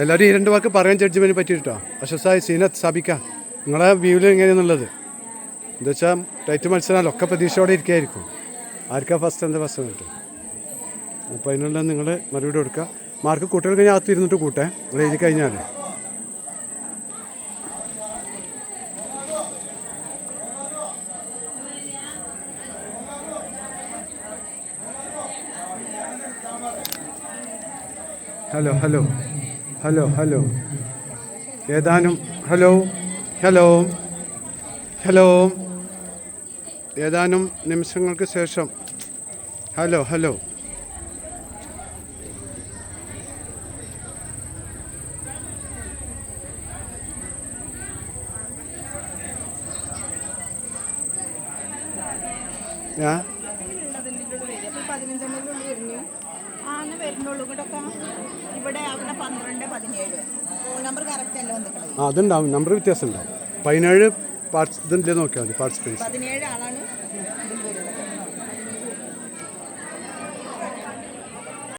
എല്ലാവരും ഈ 2 വാക്ക് പറയാൻ ജഡ്ജിമെൻറ്റിനെ പറ്റിയിട്ടോ. അഷസായി സീനത്ത് സാബിക്ക, നിങ്ങളെ വ്യൂവിൽ എങ്ങനെയാണെന്നുള്ളത് എന്താ വെച്ചാൽ ടൈറ്റ് മത്സരമല്ലോ, ഒക്കെ പ്രതീക്ഷയോടെ ഇരിക്കുകയായിരിക്കും ആർക്കാ ഫസ്റ്റ് എന്താ ഫസ്റ്റ് എന്നിട്ട്. അപ്പോൾ അതിനുള്ള നിങ്ങൾ മറുപടി കൊടുക്കുക. മാർക്ക് കുട്ടികൾ കഴിഞ്ഞാൽ അകത്ത് ഇരുന്നിട്ട് കൂട്ടെ, നിങ്ങൾ എഴുതി കഴിഞ്ഞാൽ. ഹലോ ഹലോ ഹലോ ഹലോ ഏതാനും ഹലോ ഹലോ ഹലോ ഏതാനും നിമിഷങ്ങൾക്ക് ശേഷം ഹലോ ഹലോ അതുണ്ടാവും, നമ്പർ വ്യത്യാസം ഉണ്ടാവും. 17 ഇതിൻ്റെ നോക്കിയാൽ മതി പാർട്ടിസിപ്പൻസ്. 17 ആളാണ്.